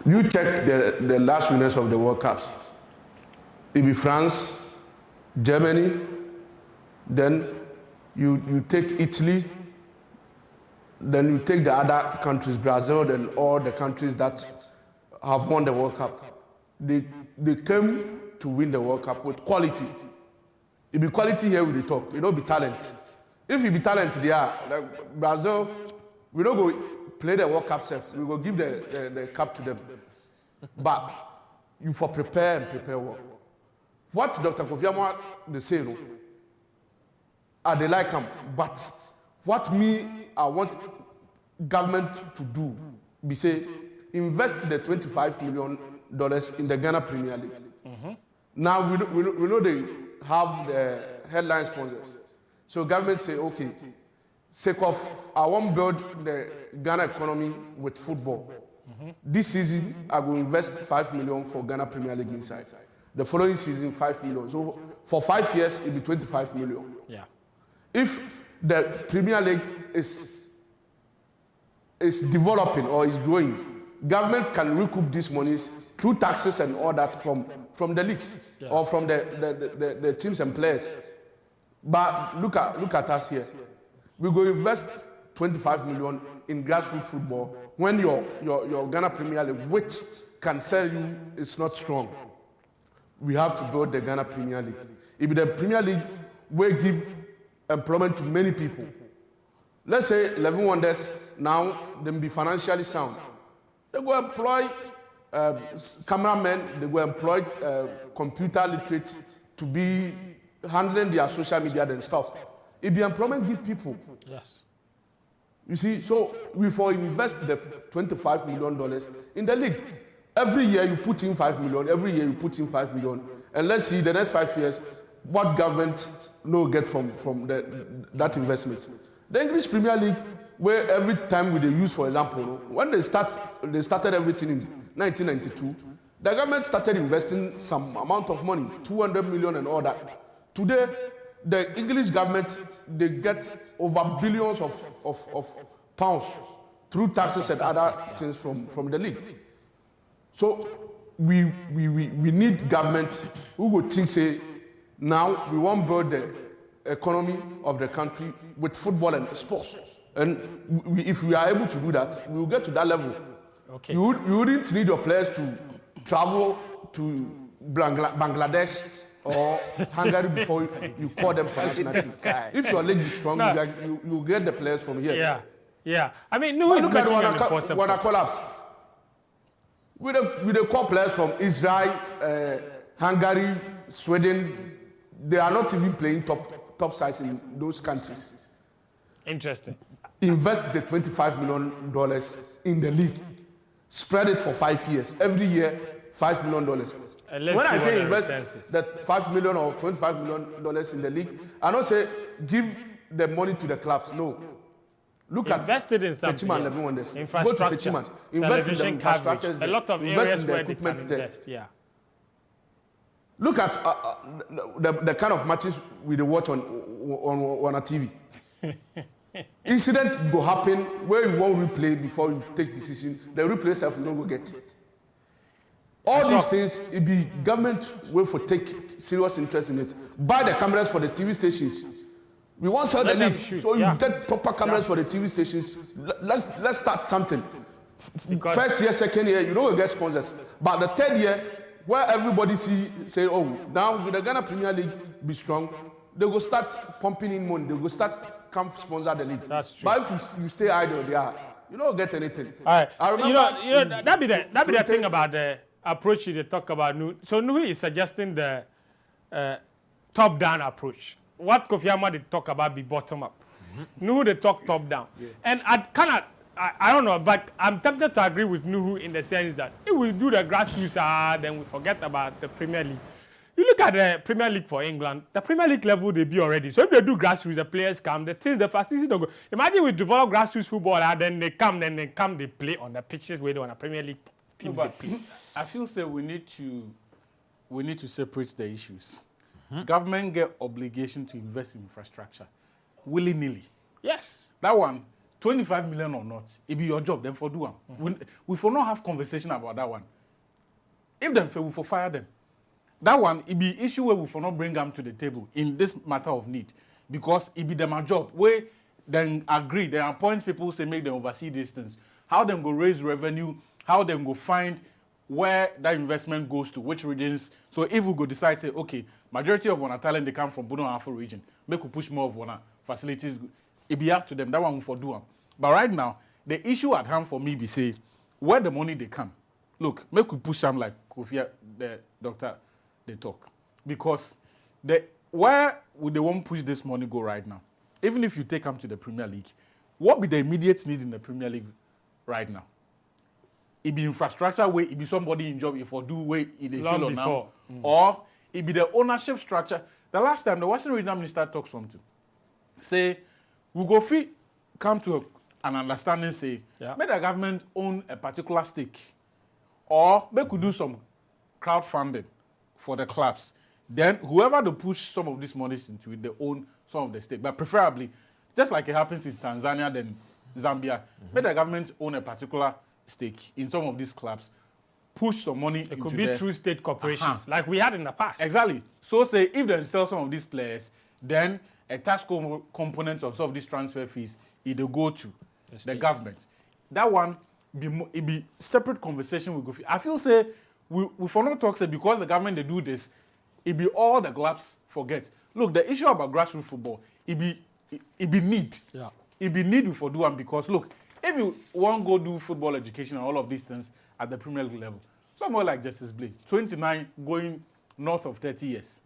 You check the last winners of the World Cups. It be France, Germany, then you take Italy, then you take the other countries, Brazil, then all the countries that have won the World Cup. They came to win the World Cup with quality. It be quality here with the talk, it don't be talent. If you be talent there, like Brazil, we don't go play the World Cup self. We will give the cup to them. But you for prepare and prepare well. What Dr. Kofi Amwa they say, no, they like him. But what I want government to do, be say, invest the $25 million in the Ghana Premier League. Now we know they have the headline sponsors. So government say, okay, sake of I want to build the Ghana economy with football. This season, I will invest $5 million for Ghana Premier League inside. The following season, $5 million. So for 5 years, it will be $25 million. Yeah. If the Premier League is developing or is growing, government can recoup these monies through taxes and all that from the leagues or from the teams and players. But look at us here. We go invest 25 million in grassroots football when your Ghana Premier League, which can sell you, is not strong. We have to build the Ghana Premier League. If the Premier League will give employment to many people, let's say 11 Wonders now, them be financially sound. They go employ cameramen, they go employ computer literate to be handling their social media and stuff. If the employment give people. Yes. You see, so we for invest the $25 million in the league. Every year you put in 5 million, every year you put in 5 million. And let's see the next 5 years, what government no get from that investment. The English Premier League, where every time we use, for example, when they started everything in 1992, the government started investing some amount of money, 200 million and all that. Today, the English government, they get over billions of pounds through taxes and other things from the league. So we need government who would think say now we want to build the economy of the country with football and sports, and if we are able to do that, we will get to that level. Okay. You wouldn't need your players to travel to Bangladesh or Hungary before you call them for national team. If your league is strong, you get the players from here. Yeah. I mean, no. Look at when I collapse. With the core players from Israel, Hungary, Sweden, they are not even playing top sides in those countries. Interesting. Invest the $25 million in the league. Spread it for 5 years. Every year, $5 million. When I say invest that $5 million or $25 million in the league, I don't say give the money to the clubs. No. Look invested at in something. and everyone there. Infrastructure. Go to Techiman. Invest in the infrastructures. A lot of areas where they can invest. Yeah. Look at the kind of matches we watch on a TV. Incident go happen where you won't replay before you take decisions. The replay self you don't go get it. All these things, it be government will for take serious interest in it. Buy the cameras for the TV stations. We want to sell the league, so you get proper cameras for the TV stations. Let's start something. First year, second year, you don't get sponsors. But the third year, where everybody say, oh, now with the Ghana Premier League be strong, they go start pumping in money. They go start come sponsor the league. That's true. But if you stay idle, you don't get anything. All right. I remember that be the thing about the approach they talk about. So Nuhi is suggesting the top-down approach. What Kofi Ahmad did talk about be bottom-up. Nuhu they talk top-down. Yeah. And I don't know, but I'm tempted to agree with Nuhu in the sense that if we do the grassroots, then we forget about the Premier League. You look at the Premier League for England, the Premier League level they be already. So if they do grassroots, the players come, the facilities don't go. Imagine we develop grassroots football, then they come, they play on the pitches where they on a Premier League team they play. I feel we need to separate the issues. Government get obligation to invest in infrastructure willy-nilly. Yes. That one, 25 million or not, it be your job, then for do one. We for not have conversation about that one. If them fail, we for fire them. That one, it be issue where we for not bring them to the table in this matter of need. Because it be them a job where then agree, there are points people say make them oversee these things. How them go raise revenue, how them go find where that investment goes to, which regions. So if we go decide, say, okay, majority of our talent, they come from Bono Afro region, make we push more of our facilities, it be up to them, that one we for do them. But right now, the issue at hand for me be say, where the money they come, look, make we push them like Kofi, the doctor, they talk. Because where would they want to push this money go right now? Even if you take them to the Premier League, what be the immediate need in the Premier League right now? It be infrastructure where it be somebody in job if or do way it they feel now, or it be the ownership structure. The last time the Western Regional Minister talked something, say we go come to an understanding. Say make the government own a particular stake, or they could do some crowdfunding for the clubs. Then whoever they push some of these monies into it, they own some of the stake. But preferably, just like it happens in Tanzania, then Zambia, make the government own a particular stake in some of these clubs, push some money into it could be through state corporations, like we had in the past. Exactly. So say if they sell some of these players, then a tax component of some of these transfer fees, it will go to the government. That one, it be separate conversation we go. I feel say we for not talk say because the government they do this, it be all the clubs forget. Look, the issue about grassroots football, it be need. Yeah. It be need we for do one because look, if you want to go do football education and all of these things at the Premier League level, somewhere like Justice Blake, 29 going north of 30 years.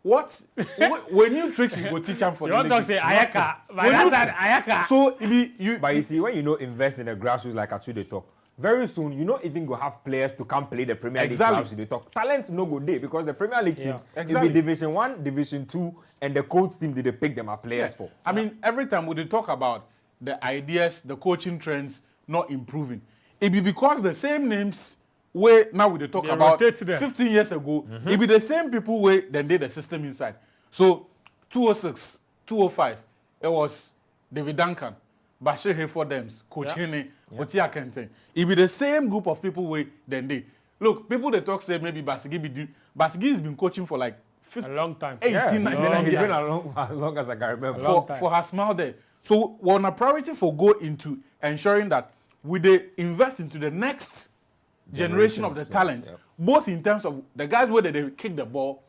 When you tricks you go teach them for you the league. You don't say Ayaka, but that's Ayaka. So it be you. But you see, when you invest in the grassroots like Atu they talk, very soon you not even go have players to come play the Premier League clubs they talk. Talent no go day because the Premier League teams, it be Division 1, Division 2, and the coach team they pick them as players for. I mean, every time we talk about the ideas, the coaching trends not improving, it be because the same names where now we talk about 15 years ago, it be the same people where then did the system inside. So 206, 205, it was David Duncan, Bashir Hayford Dems, Coach Hene, Otia Kente. It be the same group of people where then they Look, people they talk say maybe Basigi has been coaching for like A long time. 18, Yeah, 19 he's years. been as long as I can remember. For her smile there. So one a priority for go into ensuring that we they invest into the next generation of the talent, yep. both in terms of the guys where they kick the ball,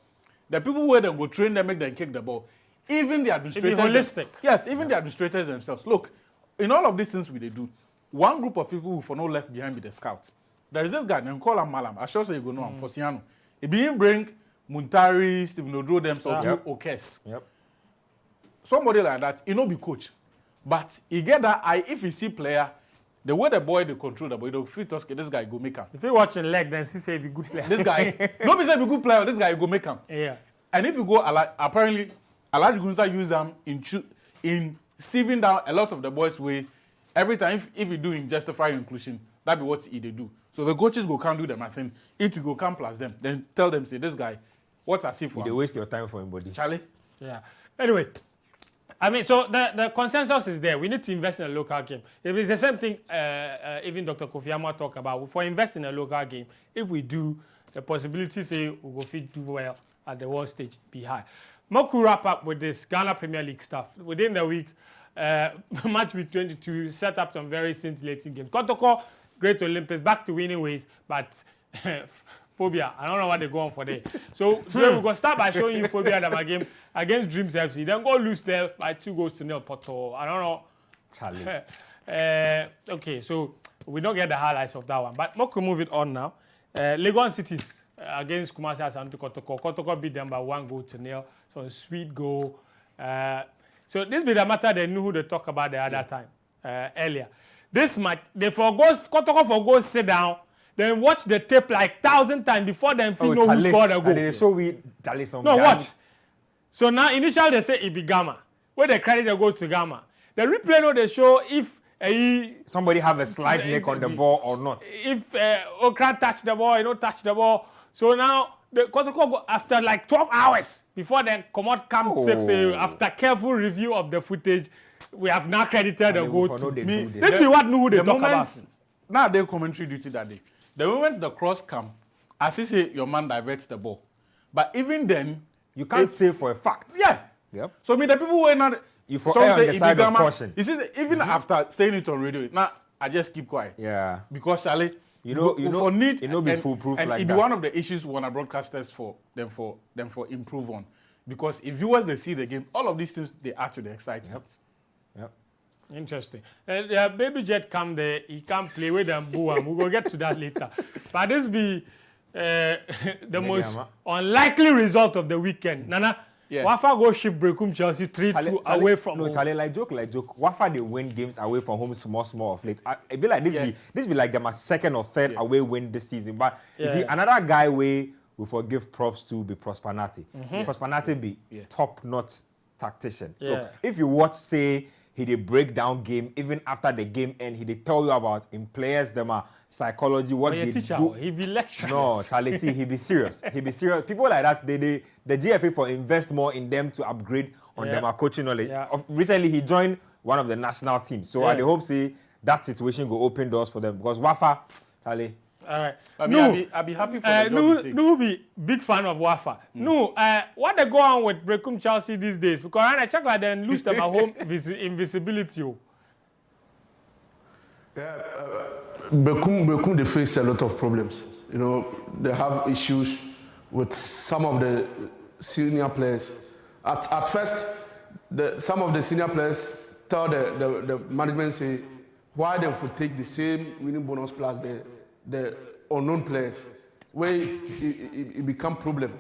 the people where they go train them, make them kick the ball, even the administrators. holistic. Yes, even the administrators themselves. Look, in all of these things we they do, one group of people who for no left behind with the scouts. There is this guy named Kola Malam. I sure say you go know him for Siano. He being bring Muntari, Stephen Odro themselves, Yep. Okes. Yep. Somebody like that, he no be coach. But he get that eye, if he see player, the way the boy they control the boy, they'll feel okay, this guy go make him. If you watching leg, then he say be good player. This guy, nobody say be good player, this guy go make him. Yeah. And if you go, apparently, Alhaji Gunza use them in sieving down a lot of the boys' way. Every time, if you do in justify inclusion, that be what they do. So the coaches go come do them, I think. If you go come plus them, then tell them, say, this guy, what's a for? They waste your time for anybody. Charlie? Yeah. Anyway, I mean, so the consensus is there. We need to invest in a local game. It is the same thing even Dr. Kofi Amma talked about. For investing in a local game, if we do, the possibility say we will fit do well at the world stage be high. Moku wrap up with this Ghana Premier League stuff. Within the week, match week 22 set up some very scintillating games. Kotoko, Great Olympics, back to winning ways, but phobia. I don't know what they're going for there. So we're going to start by showing you phobia that my game against Dreams FC. Then go lose there by 2-0 Porto. I don't know. Charlie. Okay, so we don't get the highlights of that one. But Moku move it on now. Legon Cities against Kumasi Asante Kotoko. Kotoko beat them by 1-0. So a sweet goal. So this be the matter they knew who they talk about the other time earlier. This match, they Kotoko forgo sit down, then watch the tape like 1,000 times before them know who scored a goal. They show we Charlie some. No, watch. So now initially they say it be Gamma. Where they credit the goal to Gamma. The replay now they show if somebody have a slight neck on the ball or not. If Okra touch the ball, you don't touch the ball. So now the Kotoko go after like 12 hours before then come out say after careful review of the footage, we have now credited the goal to me. This is what knew who they talk about. Now they commentary duty that day. The moment the cross come, as you say, your man diverts the ball. But even then, you can't say for a fact. Yeah. Yep. So me, the people who are not. You for on the side of caution. You see, even after saying it on radio, now I just keep quiet. Yeah. Because Charlie, you know, it no be foolproof and like it that. be one of the issues when our broadcasters for improve on, because if viewers they see the game, all of these things they add to the excitement. Yep. Interesting. Baby Jet come there, he can't play with them, boo, and we will get to that later. But this be the most unlikely result of the weekend. Nana, Wafa go ship Brekum Chelsea 3-2 away from home. No, Charlie, like joke. Wafa they win games away from home small of late. It be like this be like them second or third away win this season. But you see, another guy we forgive props to be Prosperity. Prosperity be top-notch tactician. Look, if you watch, say, he did break down game, even after the game end, he did tell you about in players, them psychology, what they do. He be lecturing. No, Charlie, see, he be serious. He be serious. People like that, the GFA for invest more in them to upgrade on them coaching knowledge. Recently, he joined one of the national teams. So I hope, see, that situation will open doors for them. Because Wafa, Charlie. All right. I'll be happy for the job he takes. Be big fan of Wafa. What they go on with Brekum Chelsea these days? Because I check like then lose them at home invisibility. Yeah, Brekum they face a lot of problems. You know, they have issues with some of the senior players. At first, some of the senior players tell the management say why they would take the same winning bonus plus the unknown players, where it become problem.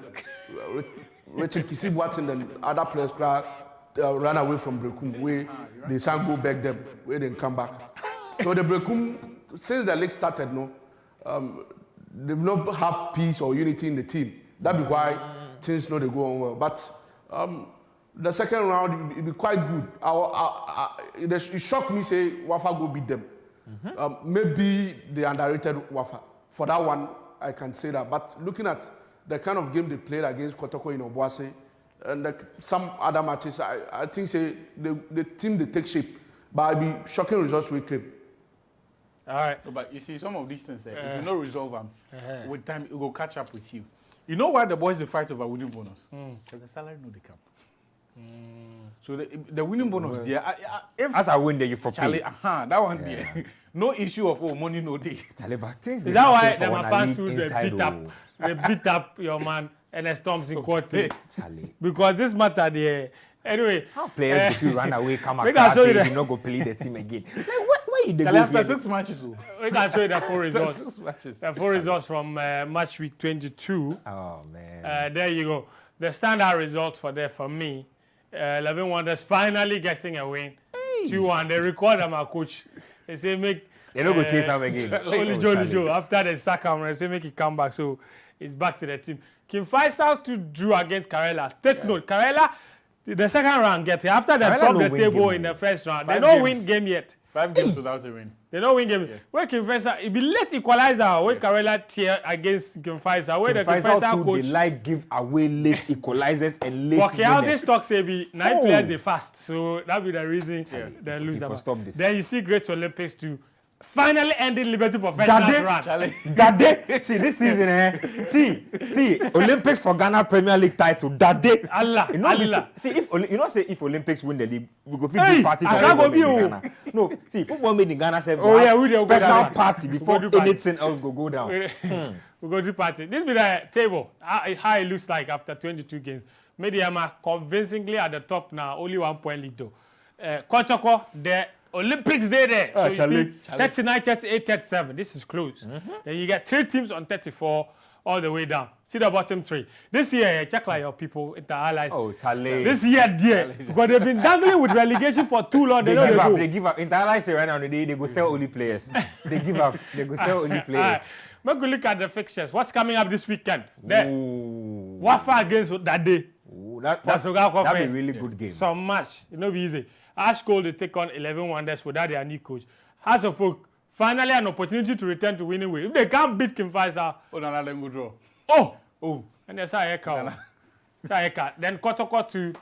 Richard Kisib Watson and other players ran away from Brekum, where they can't go back them, where they come back. So the Brekum, since the league started, they will not have peace or unity in the team. That be why things they go on well. But the second round, it be quite good. It shocked me, say Wafa go beat them. Maybe they underrated Wafa. For that one, I can say that. But looking at the kind of game they played against Kotoko in Obuasi and some other matches, I think say the team they take shape. But it be shocking results we came. All right. But you see, some of these things, if you don't resolve them, with time, it will catch up with you. You know why the boys they fight over winning bonus? Because the salary no they come. So the winning bonus there, if as I win, there you for Charlie, pay. that one there, no issue of money no day. Charlie, but things Is that why the fans they beat up your man and the Storms in court? Charlie. Because this matter there. Anyway, How players if you run away, come make across, I show you say the- you not go play the team again. Like where you dey Charlie, go after here? 6 matches, we can show you the full results. 6 matches. The full results from match week 22. Oh man. There you go. The standout result for me. 11 Wonders finally getting a win. 2-1. They record my coach. They say make. They don't go chase him again. Only Joe. After they sack him, they say make it come back. So it's back to the team. Kim Faisal to drew against Karela. Take note, Karela, the second round get here. After they Karela top no the win table game. in the first round, they 5 don't games. win game yet. 5 games without a win. They don't win game. Where Kim Faisal, it be late equalizer. Where Karela tear against Kim Faisal. Where the Kim Faisal Faisal too, coach. they like give away late equalizers and late Okay, how this winners. talk say be 9 players they fast, so that be the reason they lose if that. I stop this. Then you see Great Olympics to finally ending Liberty Professionals run. Charlie. That day, see this season, see Olympics for Ghana Premier League title. That day, Allah, you know, Allah. see if if Olympics win the league, we go fit Hey, do party for I can't go everybody in view. Ghana. No, see football made in Ghana say Oh, yeah, we dey go special Ghana. party before do party. anything else go down. We go to party. This be the table. How it looks like after 22 games. Mediama convincingly at the top now. Only 1 point lead though. Kotoko, the Olympics day there. So you see 39, 38, 37. This is close. Then you get 3 teams on 34 all the way down. See the bottom 3. This year, check like your people in the allies. Oh, Charlie. This year, dear, because they've been dangling with relegation for too long. They They give up. In Thailand, say right now, they go sell only players. They give up. They go sell only players. Make we look at the fixtures. What's coming up this weekend? There. Wafa against that day. Ooh, that'd That be a really good game. Some match. It no be easy. Ash Cole they take on 11 Wonders without their new coach. Hearts of Oak, finally an opportunity to return to winning way. If they can't beat Kim Faisal, Then go draw. and that's how I can. Then Kotoko to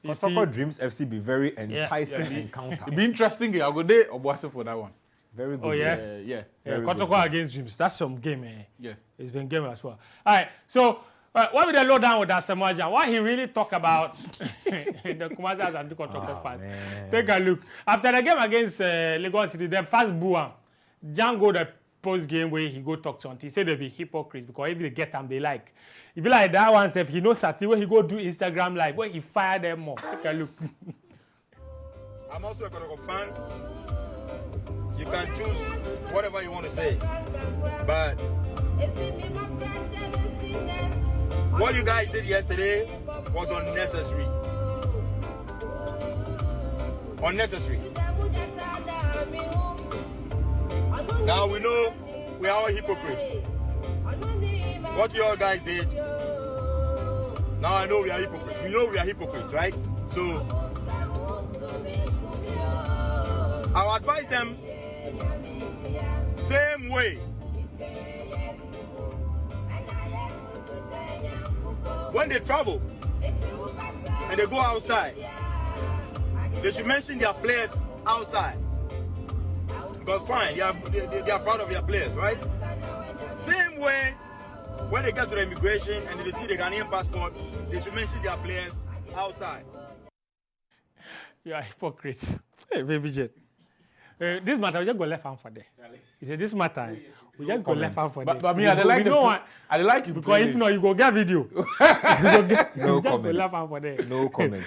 you see, Kotoko Dreams FC be very enticing encounter. It'll be interesting. I'll go there or Boise for that one. Very good. Oh yeah. Yeah. Kotoko against Dreams. That's some game. Yeah. It's been game as well. All right. So what will they low down with Asamoah? What he really talk about the Kumasi and the Kotoko fans. Take a look. After the game against Lagos City, they first boo him. Django the post game where he go talk to him. He said they be hypocrites because if they get him, they like. He be like that one. If he knows Sati where he go do Instagram live where he fire them more. Take a look. I'm also a Kotoko fan. You can choose whatever you want to say, but what you guys did yesterday was unnecessary. Unnecessary. Now we know we are all hypocrites. What you all guys did, now I know we are hypocrites. We know we are hypocrites, right? So I'll advise them same way. When they travel and they go outside, they should mention their players outside. Because fine, they are proud of their players, right? Same way, when they get to the immigration and they see the Ghanaian passport, they should mention their players outside. You are hypocrites. Hey, baby Jet. This matter, we just go left hand for there. He said, this matter, we just go left hand for there. But me, I like you because if not, you go get video. No Just go comments. left hand for there. No comments.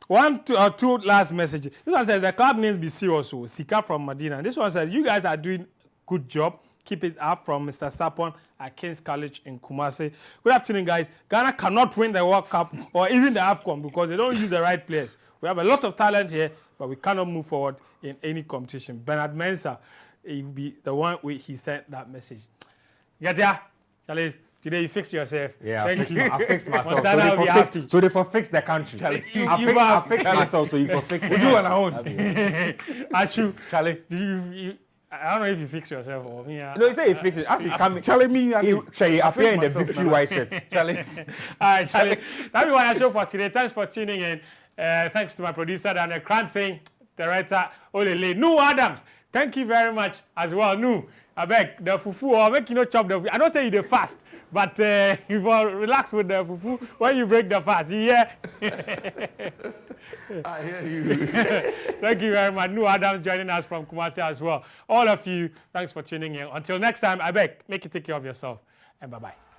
One or two last messages. This one says the club names be serious. So Sika from Medina. This one says you guys are doing good job. Keep it up from Mr. Sapon at King's College in Kumasi. Good afternoon, guys. Ghana cannot win the World Cup or even the AFCON because they don't use the right players. We have a lot of talent here, but we cannot move forward in any competition. Bernard Mensah, he will be the one he sent that message. Get ya? Charlie, today you fix yourself. Yeah, Thank you. I fix myself. Montana will be happy. So they for fix the country. I fix myself, so you for fix We do on our own. Ashu, Charlie. I don't know if you fix yourself or me. No, he said he fixed it. As he come, Charlie, me. he appear in the myself victory now. white shirt. Charlie. All right, Charlie. That's what I show for today. Thanks for tuning in. Thanks to my producer, Daniel Cranting, director, Olele, No Adams. Thank you very much as well. No, I beg the fufu or make you not chop the fufu. I don't say you the fast, but you will relax with the fufu when you break the fast. You hear? I hear you. Thank you very much. Nu Adams joining us from Kumasi as well. All of you, thanks for tuning in. Until next time, I beg, make you take care of yourself and bye-bye.